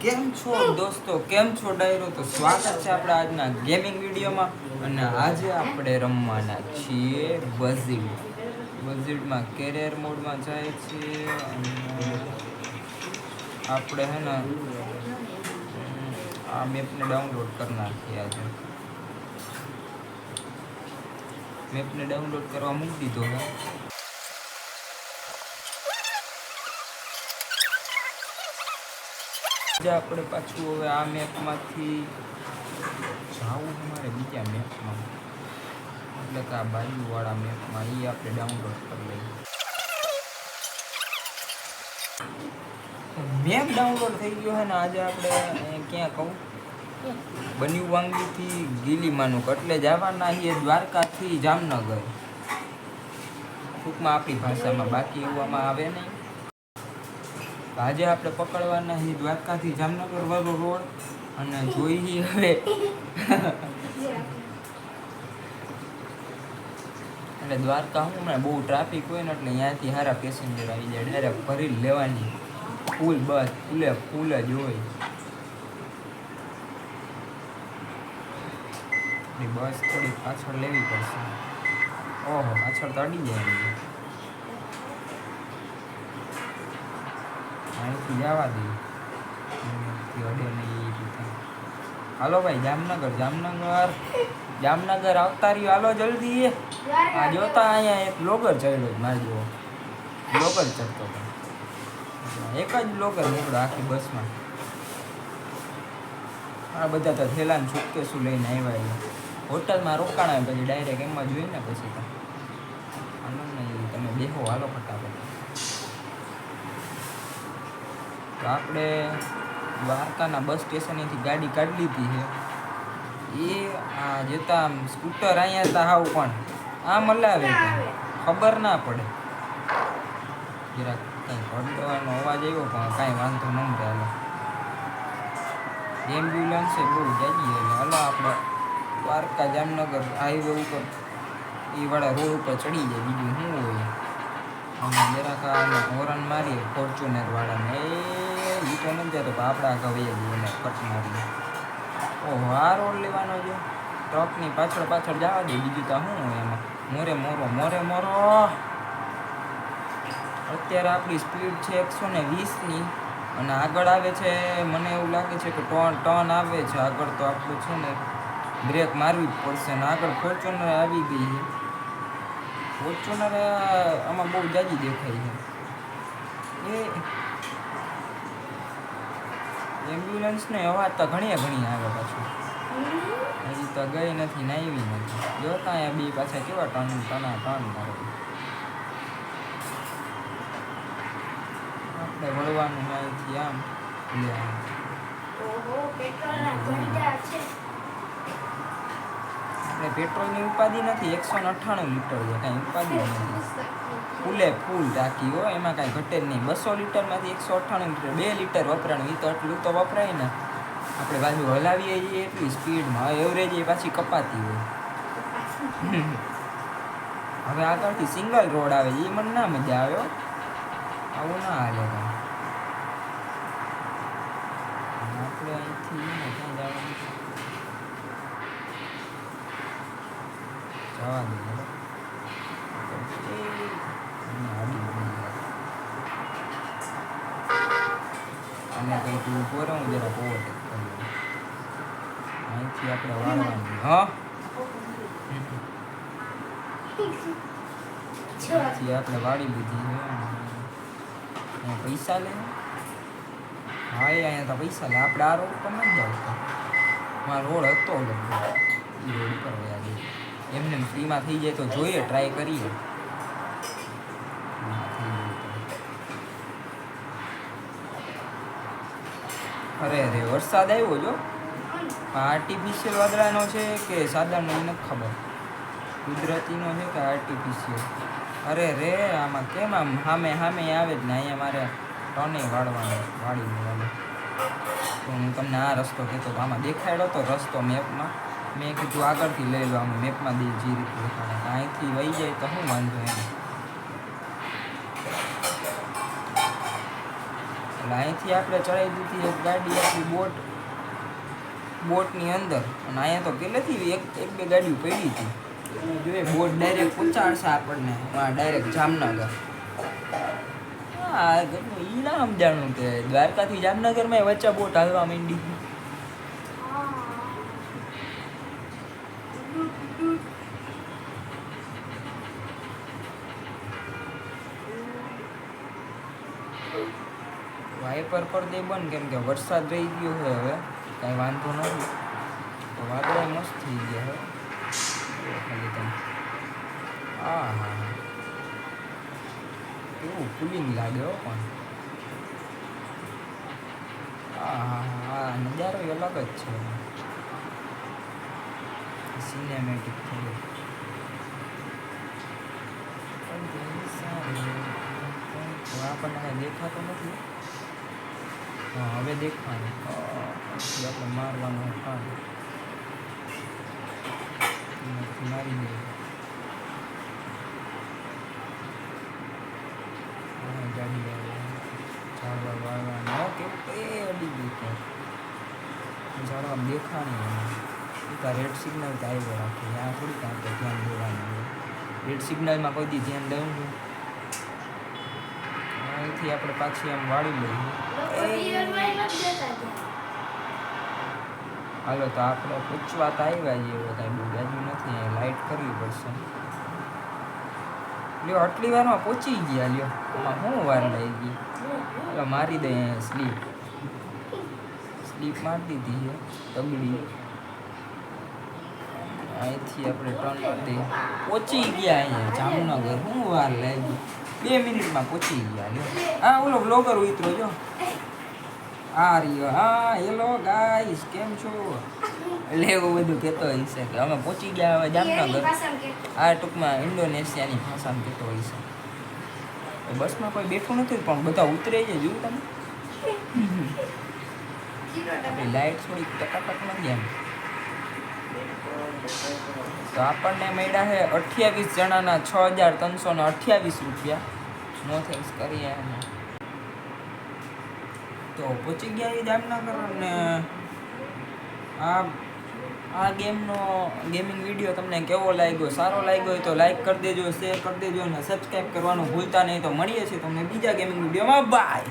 કેમ છો દોસ્તો, કેમ છો ડાયરો? તો સ્વાગત છે આપણા આજના ગેમિંગ વિડીયોમાં. અને આજે આપણે રમવાના છીએ બઝીડમાં કેરિયર મોડમાં જાય છે. અને આપણે હે ને આ મેપને ડાઉનલોડ કરી નાખીએ. આજે મેપને ડાઉનલોડ કરવા મૂકી દીધો હે. આપણે પાછું હવે આ મેપમાંથી જાવું અમારે બીજા મેપમાં, એટલે કે આ બાજુવાળા મેપમાં. એ આપણે ડાઉનલોડ કરી લઈએ. મેપ ડાઉનલોડ થઈ ગયો છે ને. આજે આપણે ક્યાં કહું, બન્યુ વાંગીથી ગીલીમાનું એટલે જવાના છીએ દ્વારકાથી જામનગર. ટૂંકમાં આપણી ભાષામાં, બાકી એવું આમાં આવે નહીં. આજે આપણે પકડવાના છીએ દ્વારકાથી જામનગર વાળો રોડ. અને જોઈએ હવે એટલે દ્વારકા હું બહુ ટ્રાફિક હોય ને, એટલે ત્યાંથી સારા પેસેન્જર આવી જાય. ડાયરેક્ટ ભરી લેવાની ફૂલ બસ, ફૂલ જ હોય. બસ થોડી પાછળ લેવી પડશે. ઓહો, પાછળ તો અડી જાય. અહીંથી જવા દઈએ, અડે નહીં. હાલો ભાઈ, જામનગર આવતા રહ્યો. હાલો જલ્દી. આ જોતા અહીંયા એક બ્લોગર ચડ્યો, મારી જેવો બ્લોગર ચડતો હતો. એક જ બ્લોગર નીકળ્યો આખી બસમાં. આ બધા તો થેલાને સુટકેસું લઈને આવ્યા. હોટલમાં રોકાણા પછી ડાયરેક્ટ એમાં જોઈએ ને. પછી તો આનંદ નહીં, તમે બેહો, હાલો ફટાફટ. તો આપણે દ્વારકાના બસ સ્ટેશનેથી ગાડી કાઢી લીધી છે. એ આ જતા આમ સ્કૂટર અહીંયા હતા હાવ, પણ આમ હલાવે ખબર ના પડે. જરાક કંઈ ઘડવાનો અવાજ આવ્યો, પણ કાંઈ વાંધો ન ચાલે. એમ્બ્યુલન્સ બહુ જાજી. એટલે હાલો આપણે દ્વારકા જામનગર હાઈવે ઉપર એ વાળા રોડ ઉપર ચડી જાય. બીજું શું હોય. અને જરાક હોરન મારીએ ફોર્ચ્યુનર વાળાને. એ તો નથી જતો, આપણા ઘરે જઈએ એને કટ મારીએ. ઓહો, આ રોડ લેવાનો છે. ટ્રકની પાછળ જવા દે. બીજું તો શું હોય એમાં. મોરે મોરો. અત્યારે આપણી સ્પીડ છે 120ની. અને આગળ આવે છે, મને એવું લાગે છે કે ટર્ન આવે છે આગળ. તો આપણું છે ને બ્રેક મારવી જ પડશે. ને આગળ ફોર્ચ્યુનર આવી ગઈ છે. ફોર્ચ્યુનર આમાં બહુ જાજી દેખાય છે. એ એમ્બ્યુલન્સને અવાજ તો ઘણી આવે પાછું. હજી તો ગઈ નથી ને આવી નથી. જોતા અહીંયા બી પાછા કેવા ટર્ન કરે. આપણે વળવાનું અહીંથી આમ. આપણે પેટ્રોલની ઉપાધિ નથી. 198 લીટર છે, કાંઈ ઉપાધિ નથી. ફૂલ ટાંકી હોય, એમાં કાંઈ ઘટે જ નહીં. 200 લીટરમાંથી 198 લીટર, 2 લીટર વપરાણું. એ તો એટલું તો વપરાય ને. આપણે બાજુ હલાવીએ છીએ એટલી સ્પીડમાં. એવરેજ એ પાછી કપાતી હોય. હવે આગળથી સિંગલ રોડ આવે, એ મને ના મજા આવ્યો. આવું ના હાલે. આપણે અહીંથી ક્યાં જવાનું? જવા દે. અને કંઈ તું ઉભો રહે, હું જરા ઓવરટેક કરું. અહીંથી આપણે વાળવાનું. અહીંથી આપણે વાળી લીધી છે. પૈસા લે. હા, અહીંયા તો પૈસા લે. આપણે આ રોડ ઉપર નથી જવું. મારો રોડ હતો એ રોડ ઉપર વયા ગઈ. એમને ફ્રીમાં થઈ જાય તો જોઈએ, ટ્રાય કરીએ. અરે વરસાદ આવ્યો જો. આર્ટિફિશિયલ વાદળાનો છે કે સાદાનો એ નથી ખબર. કુદરતીનો છે કે આર્ટિફિશિયલ. અરે આમાં કેમ આમ સામે આવે જ ને. અહીંયા મારે ટર્ને વાળી લેવાનું. તો હું તમને આ રસ્તો કહેતો. આમાં દેખાડ્યો તો રસ્તો મેપમાં. મેં કીધું આગળથી લઈ લો. આમાં મેપમાં જે રીતે દેખાડે. અહીંથી વહી જાય તો શું વાંધો એમ. એટલે અહીંથી આપણે ચડાવી દીધી એક ગાડી આપણી બોટની અંદર, અને અહીંયા તો પહેલેથી એક બે ગાડીઓ પડી હતી. જોઈએ બોટ ડાયરેક્ટ પહોંચાડશે આપણને ડાયરેક્ટ જામનગર. હા ઘરનું ઈ ના સમજાણું કે દ્વારકાથી જામનગરમાં વચ્ચે બોટ હાલવા માંડી. વાઇપર પર દે બંધ, કેમ કે વરસાદ રહી ગયો છે હવે, કાંઈ વાંધો નથી. તો વાદળા મસ્ત થઈ ગયા છે ખાલી તમે. હા હા કેવું કુલિંગ લાગે હો પણ. હા હા હા નજારો અલગ જ છે, સિનેમેટિક થોડું. આપણને કાંઈ દેખાતો નથી. હા હવે દેખાય આપણે મારવાનું મારી દઈએ. ગાડી ઝાડવા વાળવાનું ઓકે એ અડી ગયું ઝાડવા દેખાણી. રેડ સિગ્નલ તો આવ્યો રાખે ત્યાં થોડી કાંઈ ધ્યાન દેવાનું. રેડ સિગ્નલમાં કોઈ દી ધ્યાન દેવું છું. અહીંથી આપણે પાછી આમ વાળી લઈએ. હાલો તો આપણે પૂછવા તો આવ્યા છીએ, એવો કાંઈ બહુ બાજુ નથી. લાઇટ કરવી પડશે. લ્યો આટલી વારમાં પહોંચી ગયા. લ્યો આમાં શું વાર લાગી ગઈ. એટલે મારી દે સ્લીપ મારી દીધી છે તગડી. અહીંથી આપણે ટર્ન કરી દઈએ. પહોંચી ગયા અહીંયા જામનગર. શું વાર લાગી, 2 મિનિટમાં પહોંચી ગયા. લ્યો હા ઓલો બ્લોગર ઉતરો જો આ રહ્યો. હા હેલો ગાઈસ કેમ છો, એટલે એવું બધું કહેતો હોય છે કે અમે પહોંચી ગયા હવે જામનગર. આ ટૂંકમાં ઇન્ડોનેશિયાની ભાષામાં કહેતો હોય છે. બસમાં કોઈ બેઠું નથી પણ બધા ઉતરે છે. જોયું તમે લાઇટ થોડીક ટકાટક નથી એમ. તો આપણને મળ્યા છે 28 જણાના 6,328 રૂપિયા. નો થેન્ક્સ કરીએ એને. તો પહોંચી ગયા એ જામનગર. અને આ ગેમિંગ વિડીયો તમને કેવો લાગ્યો, સારો લાગ્યો હોય તો લાઈક કરી દેજો, શેર કરી દેજો અને સબસ્ક્રાઈબ કરવાનું ભૂલતા નહીં. તો મળીએ છીએ તમને બીજા ગેમિંગ વિડીયોમાં. બાય.